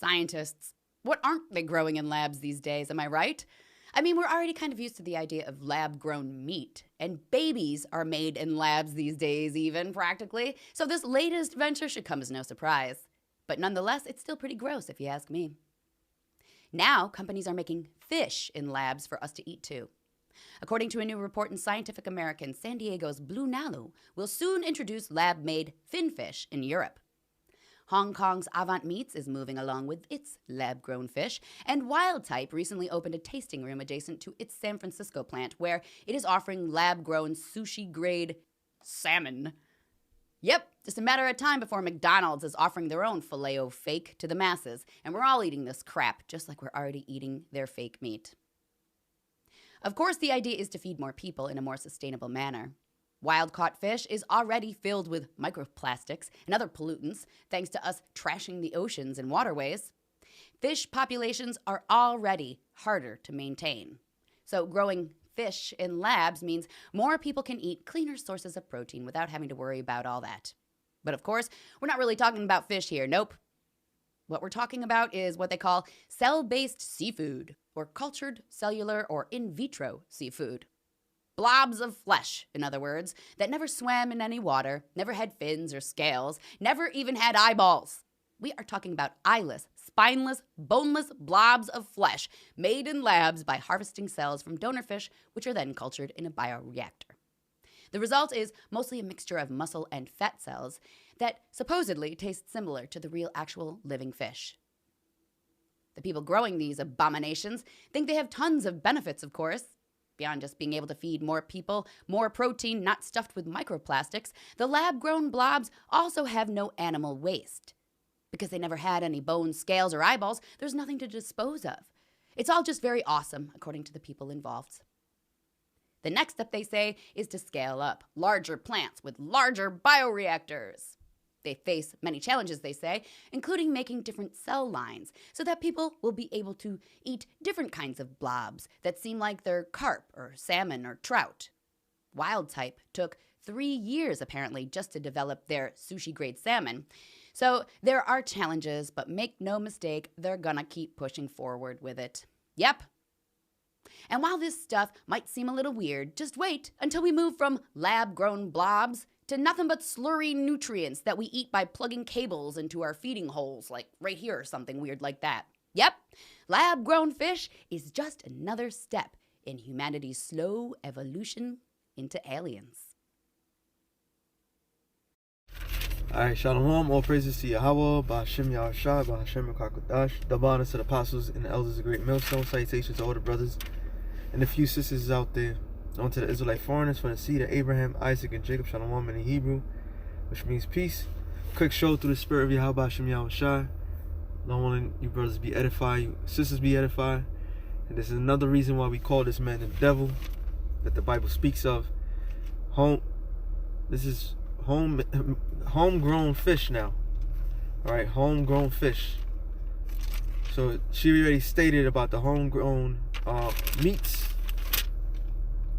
Scientists, what aren't they growing in labs these days, am I right? I mean, we're already kind of used to the idea of lab-grown meat, and babies are made in labs these days even, practically, so this latest venture should come as no surprise. But nonetheless, it's still pretty gross if you ask me. Now, companies are making fish in labs for us to eat too. According to a new report in Scientific American, San Diego's Blue Nalu will soon introduce lab-made finfish in Europe. Hong Kong's Avant Meats is moving along with its lab-grown fish, and Wild Type recently opened a tasting room adjacent to its San Francisco plant where it is offering lab-grown sushi-grade salmon. Yep, just a matter of time before McDonald's is offering their own Filet-O-Fake to the masses, and we're all eating this crap just like we're already eating their fake meat. Of course, the idea is to feed more people in a more sustainable manner. Wild-caught fish is already filled with microplastics and other pollutants thanks to us trashing the oceans and waterways. Fish populations are already harder to maintain. So growing fish in labs means more people can eat cleaner sources of protein without having to worry about all that. But of course, we're not really talking about fish here, nope. What we're talking about is what they call cell-based seafood, or cultured, cellular, or in vitro seafood. Blobs of flesh, in other words, that never swam in any water, never had fins or scales, never even had eyeballs. We are talking about eyeless, spineless, boneless blobs of flesh made in labs by harvesting cells from donor fish, which are then cultured in a bioreactor. The result is mostly a mixture of muscle and fat cells that supposedly taste similar to the real actual living fish. The people growing these abominations think they have tons of benefits, of course. Beyond just being able to feed more people more protein not stuffed with microplastics, the lab-grown blobs also have no animal waste. Because they never had any bones, scales, or eyeballs, there's nothing to dispose of. It's all just very awesome, according to the people involved. The next step, they say, is to scale up larger plants with larger bioreactors. They face many challenges, they say, including making different cell lines so that people will be able to eat different kinds of blobs that seem like they're carp or salmon or trout. Wild Type took 3 years, apparently, just to develop their sushi-grade salmon. So there are challenges, but make no mistake, they're gonna keep pushing forward with it. Yep. And while this stuff might seem a little weird, just wait until we move from lab-grown blobs to nothing but slurry nutrients that we eat by plugging cables into our feeding holes, like right here or something weird like that. Yep, lab-grown fish is just another step in humanity's slow evolution into aliens. Alright, Shalom, all praises to Yahweh, Ba'Hashem Yahushua, Ba'Hashem Kakadash, double honors to the apostles and the elders of Great Millstone, salutations to all the brothers and the few sisters out there. On to the Israelite foreigners from the seed of Abraham, Isaac, and Jacob, Shalom in the Hebrew, which means peace. Quick show through the spirit of Yahweh Hashem Yahushua. Don't want you brothers be edified, you sisters be edified. And this is another reason why we call this man the devil that the Bible speaks of. This is homegrown fish now. Alright, homegrown fish. So she already stated about the homegrown meats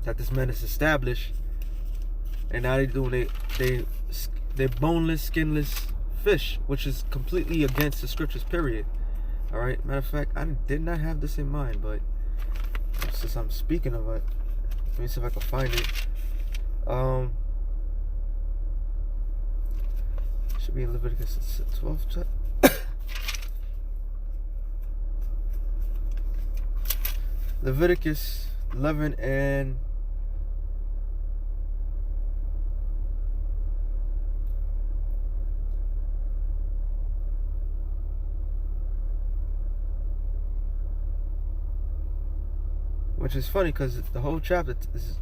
that this man has established, and now they're boneless, skinless fish, which is completely against the scriptures, period. All right, matter of fact, I did not have this in mind, but since I'm speaking of it, let me see if I can find it. Should be in Leviticus 12. Leviticus 11 and which is funny because the whole chapter is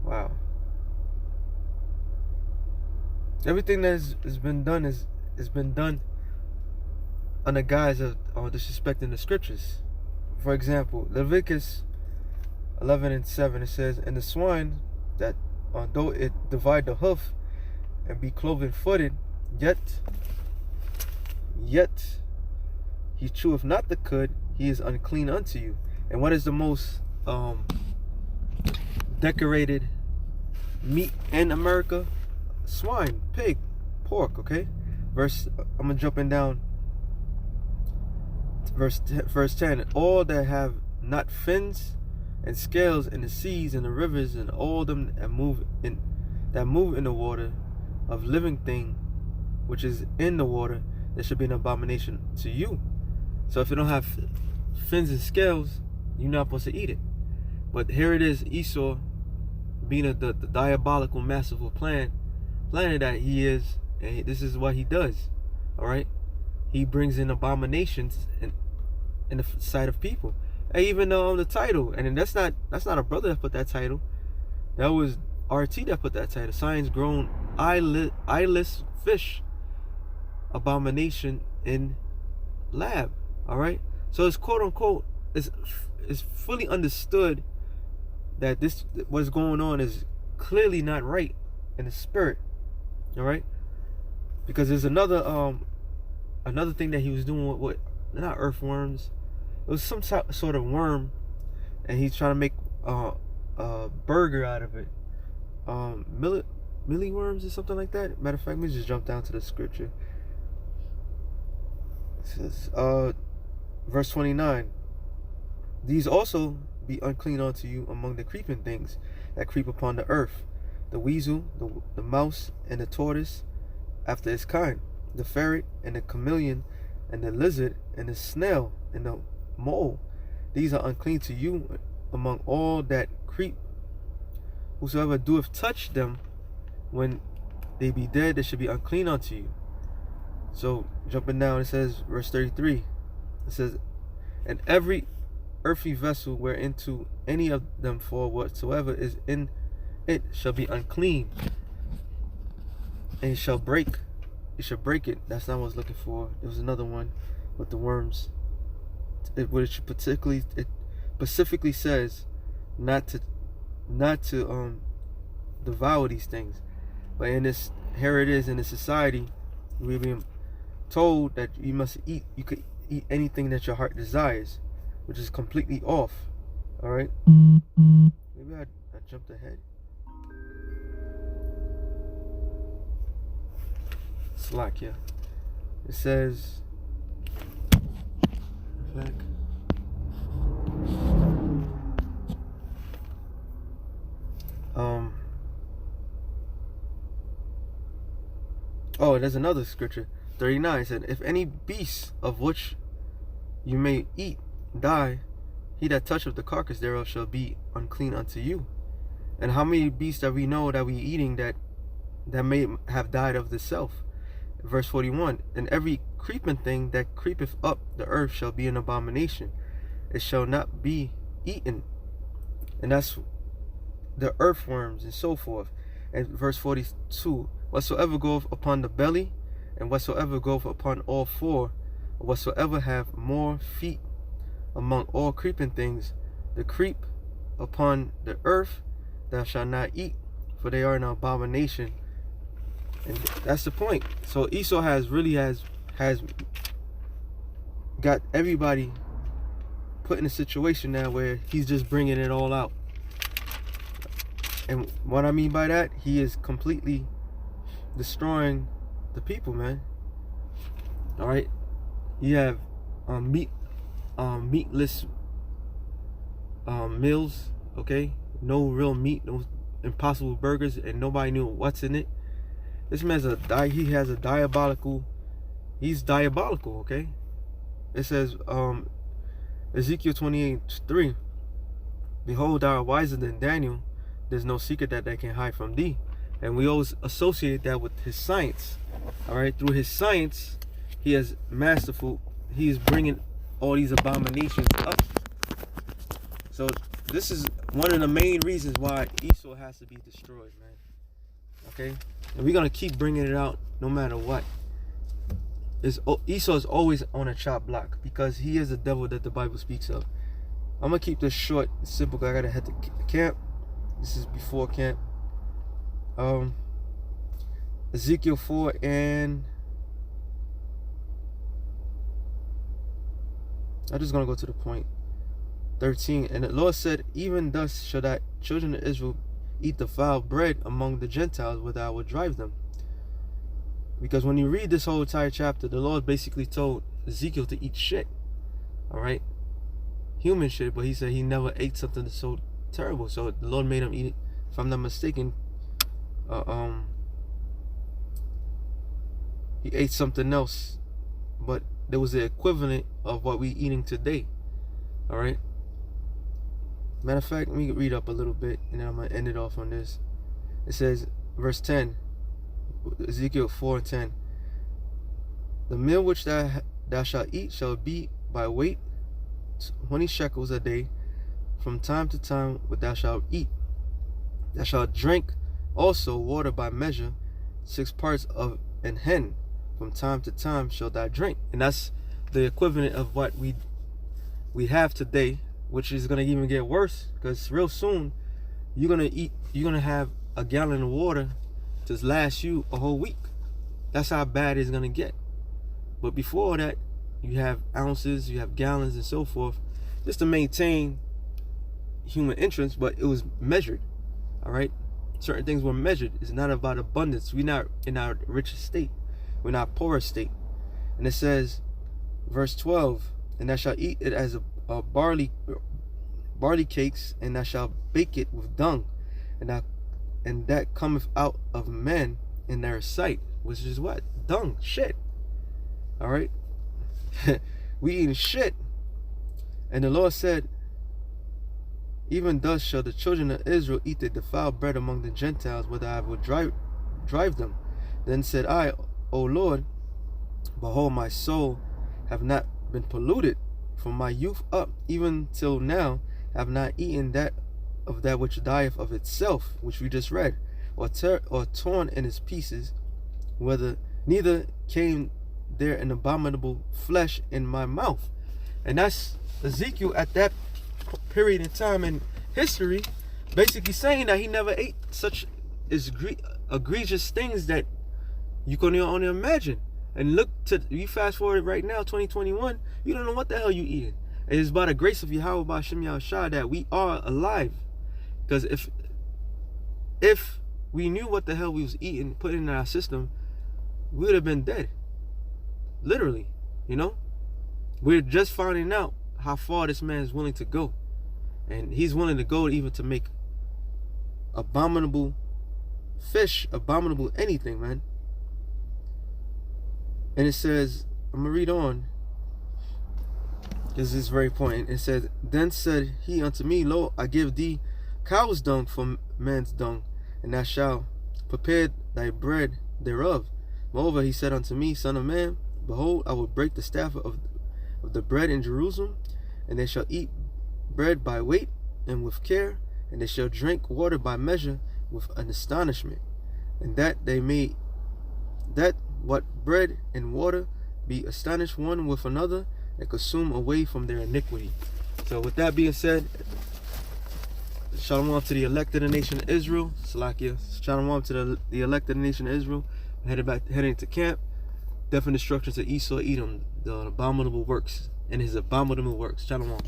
wow. Everything that has been done has been done on the guise of disrespecting the scriptures. For example, Leviticus 11 and 7, it says, "And the swine that, though it divide the hoof and be cloven footed, yet he cheweth not the cud, he is unclean unto you." And what is the most decorated meat in America? Swine, pig, pork, okay? I'm jumping down. Verse 10. All that have not fins and scales in the seas and the rivers and all them that move in the water, of living thing which is in the water, there should be an abomination to you. So if it don't have fins and scales, you're not supposed to eat it. But here it is, Esau, being the diabolical, masterful planet that he is, and this is what he does. All right, he brings in abominations in the sight of people. And even the title, and that's not a brother that put that title. That was RT that put that title. Science grown eyeless fish, abomination in lab. All right, so it's quote unquote it's fully understood that what's going on is clearly not right in the spirit. All right, because there's another thing that he was doing with not earthworms. It was some sort of worm, and he's trying to make a burger out of it. Millie worms or something like that. Matter of fact, let me just jump down to the scripture. It says, verse 29. These also be unclean unto you among the creeping things that creep upon the earth, the weasel, the mouse, and the tortoise after its kind, the ferret, and the chameleon, and the lizard, and the snail, and the mole. These are unclean to you among all that creep. Whosoever doeth touch them, when they be dead, they should be unclean unto you. So jumping down, it says, verse 33, it says, and every earthy vessel whereinto any of them fall, whatsoever is in it shall be unclean, and it shall break it. That's not what I was looking for. There was another one with the worms. It specifically says not to devour these things. But here it is in the society, we're being told that you could eat anything that your heart desires, which is completely off. All right, maybe I jumped ahead. Slack, yeah. It says, back. Oh, there's another scripture. 39 said, if any beast of which you may eat die, he that toucheth the carcass thereof shall be unclean unto you. And how many beasts that we know that we eating that may have died of the self? Verse 41, and every creeping thing that creepeth up the earth shall be an abomination. It shall not be eaten. And that's the earthworms and so forth. And verse 42, whatsoever goeth upon the belly, and whatsoever goeth upon all four, whatsoever have more feet among all creeping things, the creep upon the earth, thou shalt not eat, for they are an abomination. And that's the point. So Esau has got everybody put in a situation now where he's just bringing it all out. And what I mean by that, he is completely destroying the people, man. All right, you have meatless meals. Okay, no real meat, no Impossible burgers, and nobody knew what's in it. This man's he's diabolical. Okay, it says Ezekiel 28:3, behold, thou art wiser than Daniel. There's no secret that they can hide from thee. And we always associate that with his science. All right, through his science, he is masterful. He is bringing all these abominations up. So this is one of the main reasons why Esau has to be destroyed, man. Okay, and we're gonna keep bringing it out no matter what. Esau is always on a chop block because he is the devil that the Bible speaks of. I'm gonna keep this short and simple because I gotta head to camp. This is before camp. Ezekiel 4 and I'm just gonna go to the point. 13, and the Lord said, even thus shall thy children of Israel eat the foul bread among the Gentiles, whither I will drive them. Because when you read this whole entire chapter, the Lord basically told Ezekiel to eat shit. All right, human shit, but he said he never ate something that's so terrible. So the Lord made him eat it. If I'm not mistaken, he ate something else, but there was the equivalent of what we eating today. All right. Matter of fact, let me read up a little bit, and then I'm gonna end it off on this. It says, verse 10, Ezekiel 4:10. The meal which thou shalt eat shall be by weight 20 shekels a day. From time to time what thou shalt eat. Thou shalt drink also water by measure, 6 parts of an hin. From time to time shalt thou drink. And that's the equivalent of what we have today, which is gonna even get worse, because real soon you're gonna have a gallon of water to last you a whole week. That's how bad it's gonna get. But before that, you have ounces, you have gallons, and so forth, just to maintain human interest. But it was measured. All right, certain things were measured. It's not about abundance. We're not in our richest state. We're not poorest state. And it says, verse 12, and thou shalt eat it as a barley cakes, and thou shalt bake it with dung, and that cometh out of men in their sight, which is what? Dung, shit. All right. We eating shit. And the Lord said, even thus shall the children of Israel eat the defiled bread among the Gentiles, whether I will drive them. Then said I, O Lord, behold, my soul have not been polluted from my youth up, even till now have not eaten that which dieth of itself, which we just read, or torn in its pieces, whether neither came there an abominable flesh in my mouth. And that's Ezekiel at that period in time in history, basically saying that he never ate such egregious things that you can only imagine. And look to, you fast forward right now, 2021, you don't know what the hell you eating. And it's by the grace of Yahweh B'Shem Yahushua that we are alive. Because if we knew what the hell we was eating, putting in our system, we would have been dead. Literally, you know? We're just finding out how far this man is willing to go. And he's willing to go even to make abominable fish, abominable anything, man. And it says, I'm going to read on. This is very important. It says, then said he unto me, lo, I give thee cow's dung for man's dung, and thou shalt prepare thy bread thereof. Moreover, he said unto me, son of man, behold, I will break the staff of the bread in Jerusalem, and they shall eat bread by weight and with care, and they shall drink water by measure with an astonishment, and that what bread and water be astonished one with another, and consume away from their iniquity. So with that being said, shalom to the elect of the nation of Israel. Salakia. Shalom to the elect of the nation of Israel. Heading to camp. Definite instructions to Esau, Edom, the abominable works, and his abominable works. Shalom.